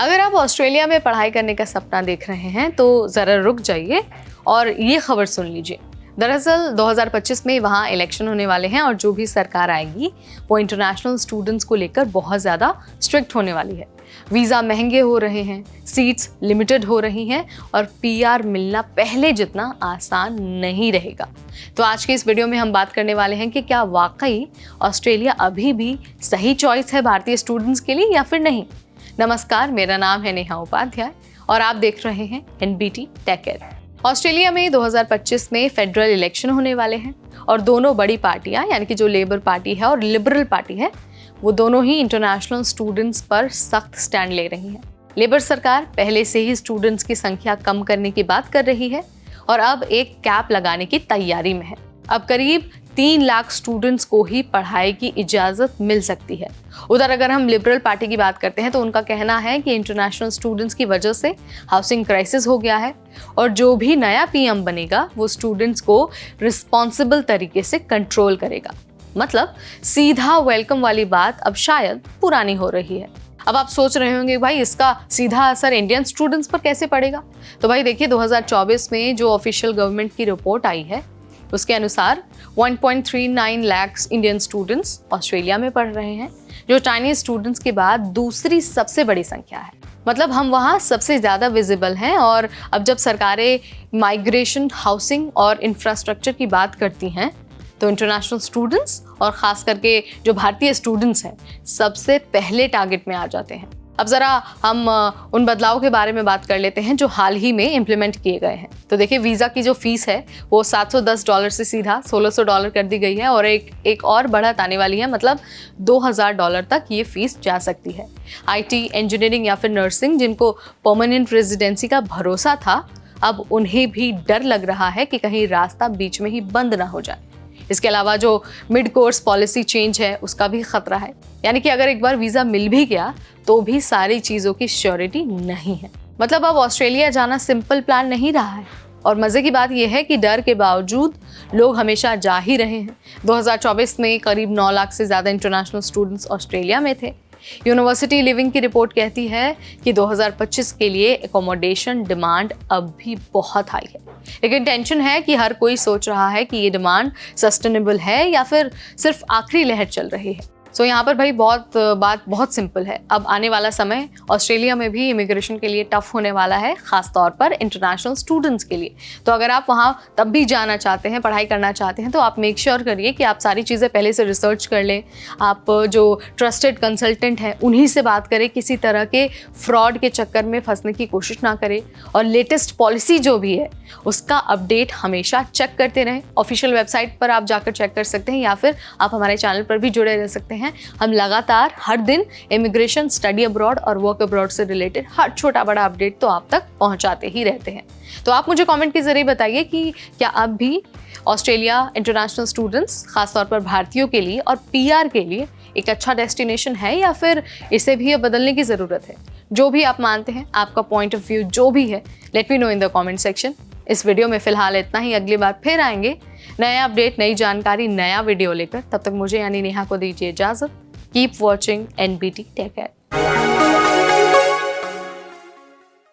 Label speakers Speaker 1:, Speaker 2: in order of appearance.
Speaker 1: अगर आप ऑस्ट्रेलिया में पढ़ाई करने का सपना देख रहे हैं तो ज़रा रुक जाइए और ये खबर सुन लीजिए। दरअसल 2025 में वहाँ इलेक्शन होने वाले हैं और जो भी सरकार आएगी वो इंटरनेशनल स्टूडेंट्स को लेकर बहुत ज़्यादा स्ट्रिक्ट होने वाली है। वीज़ा महंगे हो रहे हैं, सीट्स लिमिटेड हो रही हैं और पीआर मिलना पहले जितना आसान नहीं रहेगा। तो आज के इस वीडियो में हम बात करने वाले हैं कि क्या वाकई ऑस्ट्रेलिया अभी भी सही चॉइस है भारतीय स्टूडेंट्स के लिए या फिर नहीं। नमस्कार, मेरा नाम है नेहा उपाध्याय और आप देख रहे हैं एनबीटी टेक एड। ऑस्ट्रेलिया में 2025 में फेडरल इलेक्शन होने वाले हैं और दोनों बड़ी पार्टियां यानी कि जो लेबर पार्टी है और लिबरल पार्टी है वो दोनों ही इंटरनेशनल स्टूडेंट्स पर सख्त स्टैंड ले रही हैं। लेबर सरकार पहले से ही स्टूडेंट्स की संख्या कम करने की बात कर रही है और अब एक कैप लगाने की तैयारी में है। अब करीब 3 लाख स्टूडेंट्स को ही पढ़ाई की इजाज़त मिल सकती है। उधर अगर हम लिबरल पार्टी की बात करते हैं तो उनका कहना है कि इंटरनेशनल स्टूडेंट्स की वजह से हाउसिंग क्राइसिस हो गया है और जो भी नया पीएम बनेगा वो स्टूडेंट्स को रिस्पॉन्सिबल तरीके से कंट्रोल करेगा। मतलब सीधा वेलकम वाली बात अब शायद पुरानी हो रही है। अब आप सोच रहे होंगे भाई इसका सीधा असर इंडियन स्टूडेंट्स पर कैसे पड़ेगा। तो भाई देखिए 2024 में जो ऑफिशियल गवर्नमेंट की रिपोर्ट आई है उसके अनुसार 1.39 लाख इंडियन स्टूडेंट्स ऑस्ट्रेलिया में पढ़ रहे हैं, जो चाइनीज स्टूडेंट्स के बाद दूसरी सबसे बड़ी संख्या है। मतलब हम वहाँ सबसे ज़्यादा विजिबल हैं। और अब जब सरकारें माइग्रेशन, हाउसिंग और इंफ्रास्ट्रक्चर की बात करती हैं तो इंटरनेशनल स्टूडेंट्स और ख़ास करके जो भारतीय स्टूडेंट्स हैं सबसे पहले टारगेट में आ जाते हैं। अब ज़रा हम उन बदलाव के बारे में बात कर लेते हैं जो हाल ही में इम्प्लीमेंट किए गए हैं। तो देखिए वीज़ा की जो फीस है वो $710 से सीधा $1600 कर दी गई है और एक और बढ़त आने वाली है, मतलब $2000 तक ये फीस जा सकती है। आईटी, इंजीनियरिंग या फिर नर्सिंग जिनको परमानेंट रेजिडेंसी का भरोसा था अब उन्हें भी डर लग रहा है कि कहीं रास्ता बीच में ही बंद ना हो जाए। इसके अलावा जो मिड कोर्स पॉलिसी चेंज है उसका भी खतरा है, यानी कि अगर एक बार वीज़ा मिल भी गया तो भी सारी चीज़ों की श्योरिटी नहीं है। मतलब अब ऑस्ट्रेलिया जाना सिंपल प्लान नहीं रहा है। और मज़े की बात यह है कि डर के बावजूद लोग हमेशा जा ही रहे हैं। 2024 में करीब 9 लाख से ज़्यादा इंटरनेशनल स्टूडेंट्स ऑस्ट्रेलिया में थे। यूनिवर्सिटी लिविंग की रिपोर्ट कहती है कि 2025 के लिए एकोमोडेशन डिमांड अब भी बहुत हाई है, लेकिन टेंशन है कि हर कोई सोच रहा है कि ये डिमांड सस्टेनेबल है या फिर सिर्फ आखिरी लहर चल रही है। सो यहाँ पर भाई बात बहुत सिंपल है। अब आने वाला समय ऑस्ट्रेलिया में भी इमिग्रेशन के लिए टफ होने वाला है, खास तौर पर इंटरनेशनल स्टूडेंट्स के लिए। तो अगर आप वहाँ तब भी जाना चाहते हैं, पढ़ाई करना चाहते हैं, तो आप मेक श्योर करिए कि आप सारी चीज़ें पहले से रिसर्च कर लें। आप जो ट्रस्टेड कंसल्टेंट हैं उन्हीं से बात करें, किसी तरह के फ्रॉड के चक्कर में फंसने की कोशिश ना करें और लेटेस्ट पॉलिसी जो भी है उसका अपडेट हमेशा चेक करते रहें। ऑफिशियल वेबसाइट पर आप जाकर चेक कर सकते हैं या फिर आप हमारे चैनल पर भी जुड़े रह सकते हैं। हम लगातार हर दिन इमिग्रेशन, स्टडी अब्रॉड और वर्क अब्रॉड से रिलेटेड हर छोटा बड़ा अपडेट तो आप तक पहुंचाते ही रहते हैं। तो आप मुझे कमेंट के जरिए बताइए कि क्या अब भी ऑस्ट्रेलिया इंटरनेशनल स्टूडेंट्स, खासतौर पर भारतीयों के लिए और पीआर के लिए एक अच्छा डेस्टिनेशन है या फिर इसे भी बदलने की ज़रूरत है। जो भी आप मानते हैं, आपका पॉइंट ऑफ व्यू जो भी है, let me know in the comment section. इस वीडियो में फिलहाल इतना ही। अगली बार फिर आएंगे नया अपडेट, नई जानकारी, नया वीडियो लेकर। तब तक मुझे यानी नेहा को दीजिए इजाज़त। Keep watching NBT tech add.